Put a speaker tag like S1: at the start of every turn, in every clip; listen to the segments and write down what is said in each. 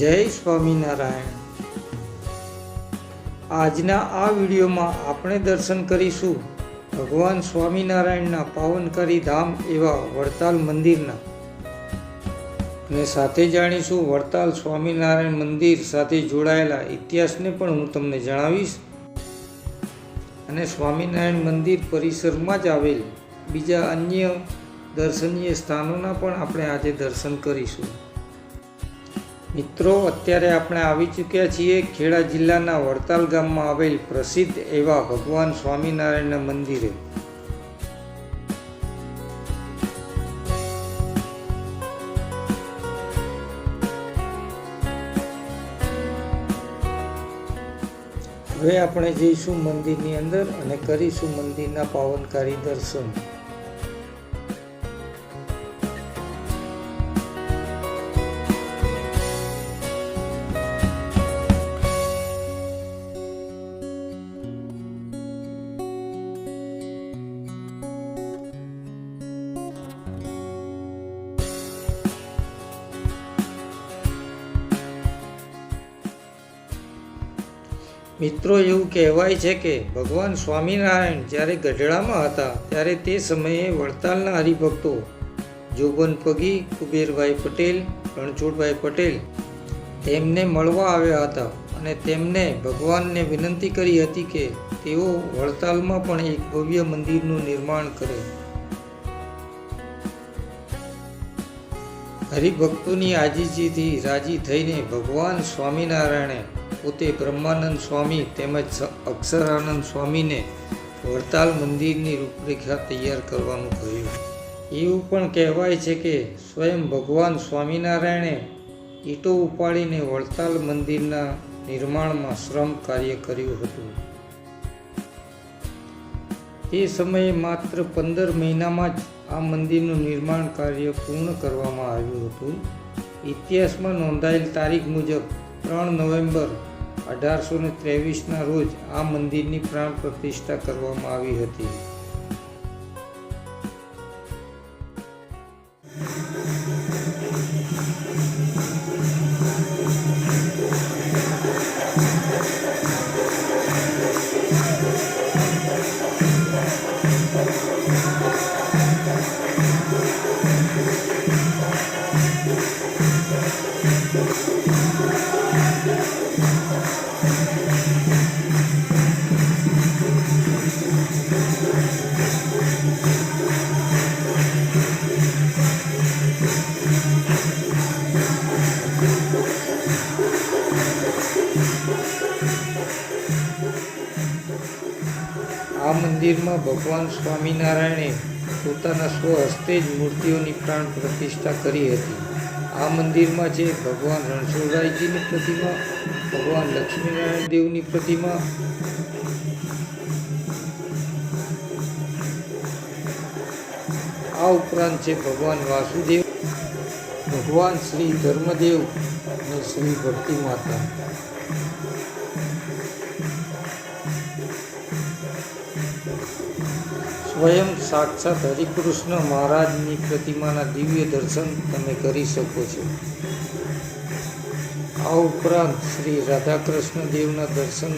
S1: જય સ્વામિનારાયણ। આજના આ વિડીયોમાં આપણે દર્શન કરીશું ભગવાન સ્વામિનારાયણના પાવનકારી ધામ એવા વડતાલ મંદિરના, અને સાથે જાણીશું વડતાલ સ્વામિનારાયણ મંદિર સાથે જોડાયેલા ઇતિહાસને પણ હું તમને જણાવીશ, અને સ્વામિનારાયણ મંદિર પરિસરમાં જ આવેલ બીજા અન્ય દર્શનીય સ્થાનોના પણ આપણે આજે દર્શન કરીશું। મિત્રો, અત્યારે આપણે આવી ચૂક્યા છીએ ખેડા જિલ્લાના વડતાલ ગામમાં આવેલ પ્રસિદ્ધ એવા ભગવાન સ્વામિનારાયણના મંદિરે। હવે આપણે જઈશું મંદિરની અંદર અને કરીશું મંદિરના પાવનકારી દર્શન। મિત્રો, એવું કહેવાય છે કે ભગવાન સ્વામિનારાયણ જ્યારે ગઢડામાં હતા ત્યારે તે સમયે વડતાલના હરિભક્તો જોબન પગી, કુબેરભાઈ પટેલ, રણછોડભાઈ પટેલ તેમને મળવા આવ્યા હતા અને તેમને ભગવાનને વિનંતી કરી હતી કે તેઓ વડતાલમાં પણ એક ભવ્ય મંદિરનું નિર્માણ કરે। હરિભક્તોની આજીજીથી રાજી થઈને ભગવાન સ્વામિનારાયણે પોતે બ્રહ્માનંદ સ્વામી તેમજ અક્ષરાનંદ સ્વામીને વડતાલ મંદિરની રૂપરેખા તૈયાર કરવાનું કહ્યું। એવું પણ કહેવાય છે કે સ્વયં ભગવાન સ્વામિનારાયણે ઈંટો ઉપાડીને વડતાલ મંદિરના નિર્માણમાં શ્રમ કાર્ય કર્યું હતું। તે સમયે માત્ર 15 મહિનામાં જ આ મંદિરનું નિર્માણ કાર્ય પૂર્ણ કરવામાં આવ્યું હતું। ઇતિહાસમાં નોંધાયેલ તારીખ મુજબ 3 નવેમ્બર 1823ના રોજ આ મંદિરની પ્રાણ પ્રતિષ્ઠા કરવામાં આવી હતી। આ મંદિરમાં ભગવાન સ્વામિનારાયણે પોતાના સ્વહસ્તે જ મૂર્તિઓની પ્રાણ પ્રતિષ્ઠા કરી હતી। આ મંદિરમાં છે ભગવાન રણછોડરાયજીની પ્રતિમા, ભગવાન લક્ષ્મીનારાયણ દેવની પ્રતિમા, આ ઉપરાંત છે ભગવાન વાસુદેવ, ભગવાન શ્રી ધર્મદેવ અને શ્રી ભક્તિ માતા। સ્વયં સાક્ષાત હરિકૃષ્ણ મહારાજની પ્રતિમાના દિવ્ય દર્શન તમે કરી શકો છો। આ ઉપરાંત શ્રી રાધાકૃષ્ણ દેવના દર્શન,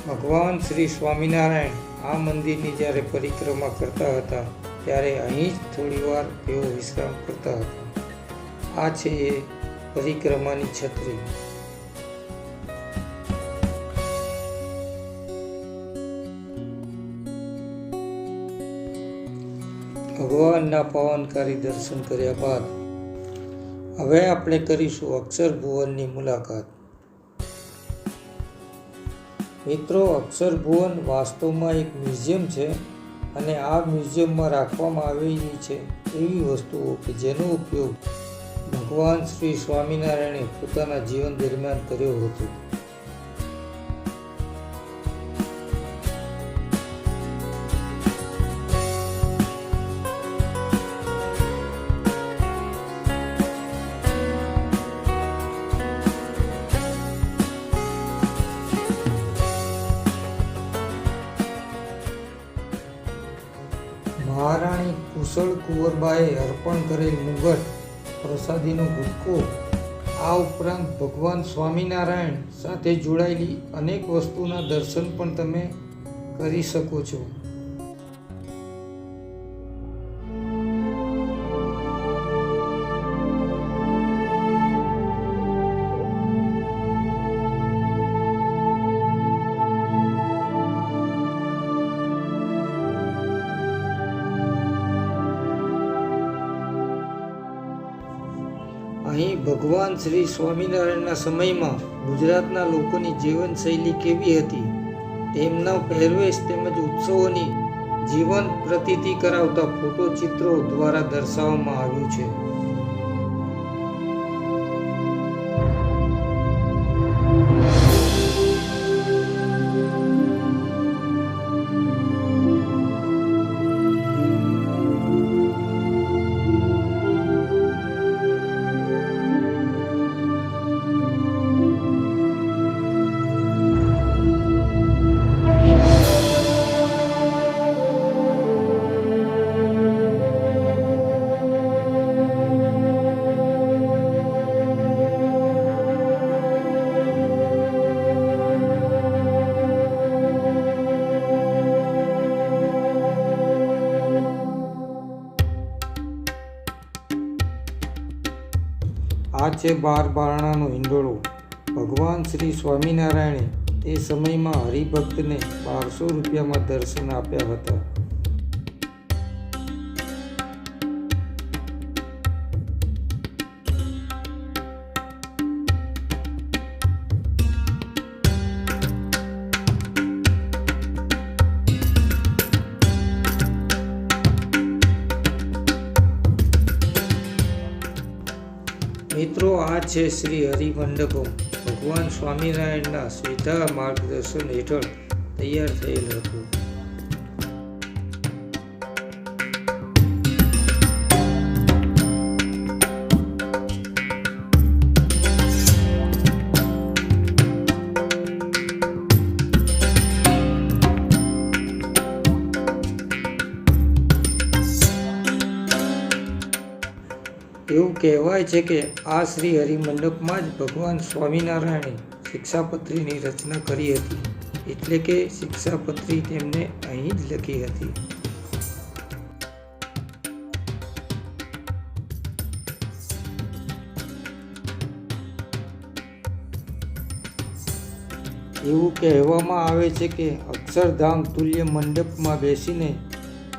S1: ભગવાન શ્રી સ્વામિનારાયણ આ મંદિરની જ્યારે પરિક્રમા કરતા હતા ત્યારે અહીં જ થોડીવાર તેઓ વિશ્રામ કરતા હતા। આ છે એ પરિક્રમાની છત્રી। ભગવાનના પાવનકારી દર્શન કર્યા બાદ હવે આપણે કરીશું અક્ષર ભુવનની મુલાકાત. મિત્રો, અક્ષર ભુવન વાસ્તવમાં એક મ્યુઝિયમ છે અને આ મ્યુઝિયમમાં રાખવામાં આવેલી છે એવી વસ્તુઓ કે જેનો ઉપયોગ ભગવાન શ્રી સ્વામિનારાયણે પોતાના જીવન દરમિયાન કર્યો હતો. મહારાણી કુશળ કુંવરબાએ અર્પણ કરેલ મુગટ પ્રસાદીનો ગુટકો, આ ઉપરાંત ભગવાન સ્વામિનારાયણ સાથે જોડાયેલી અનેક વસ્તુના દર્શન પણ તમે કરી શકો છો. અહીં ભગવાન શ્રી સ્વામિનારાયણના સમયમાં ગુજરાતના લોકોની જીવનશૈલી કેવી હતી તેમના પહેરવેશ તેમજ ઉત્સવોની જીવંત પ્રતીતિ કરાવતા ફોટોચિત્રો દ્વારા દર્શાવવામાં આવ્યું છે. આ છે 12 બારણાનો હિંડોળો. ભગવાન શ્રી સ્વામિનારાયણે તે સમયમાં હરિભક્તને 1200 રૂપિયામાં દર્શન આપ્યા હતા. મિત્રો, આ છે શ્રી હરિમંડપમ. ભગવાન સ્વામિનારાયણના સીધા માર્ગદર્શન હેઠળ તૈયાર થયેલ હતું. એવું કહેવાય છે કે આ શ્રી હરિમંડપમાં જ ભગવાન સ્વામિનારાયણે શિક્ષાપત્રીની રચના કરી હતી, એટલે કે શિક્ષાપત્રી તેમને અહીં જ લખી હતી. એવું કહેવામાં આવે છે કે અક્ષરધામ તુલ્ય મંડપમાં બેસીને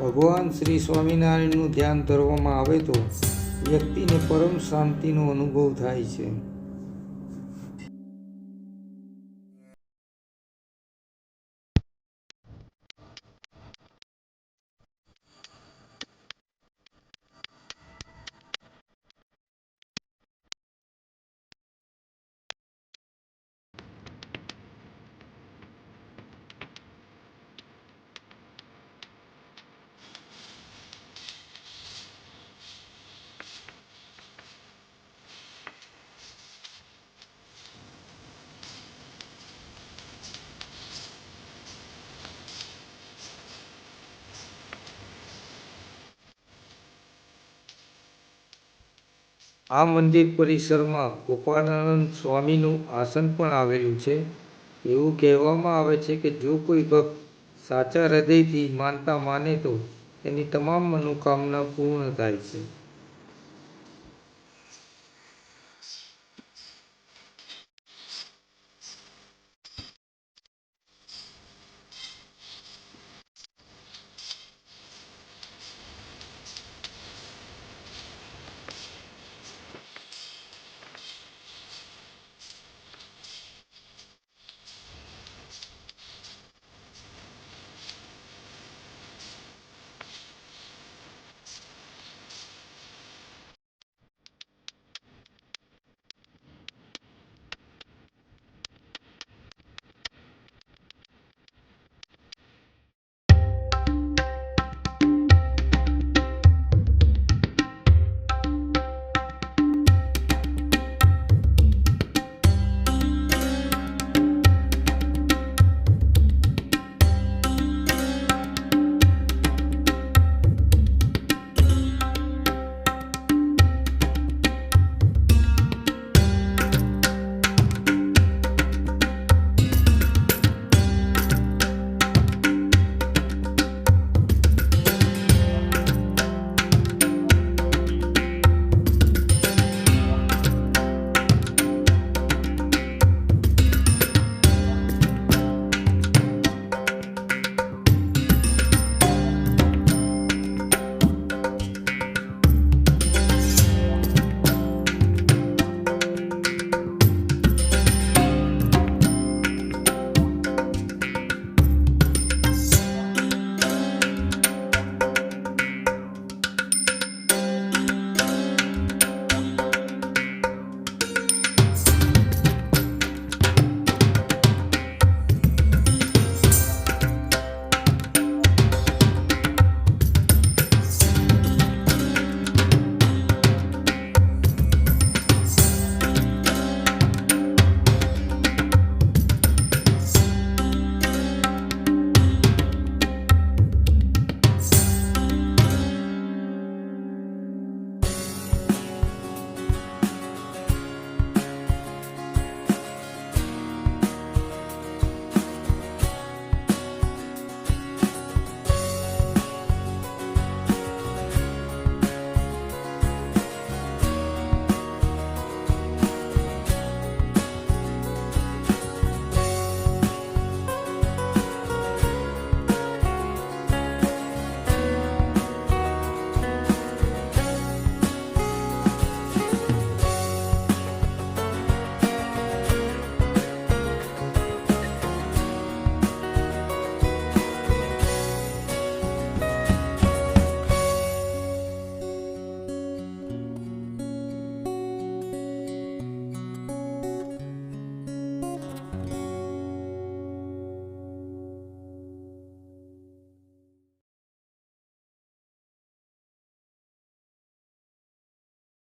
S1: ભગવાન શ્રી સ્વામિનારાયણનું ધ્યાન ધરવામાં આવે તો વ્યક્તિને પરમ શાંતિનો અનુભવ થાય છે. આ મંદિર પરિસરમાં ગોપાળાનંદ સ્વામીનું આસન પણ આવેલું છે. એવું કહેવામાં આવે છે કે જો કોઈ ભક્ત સાચા હૃદયથી માનતા માને તો તેની તમામ મનોકામના પૂર્ણ થાય છે.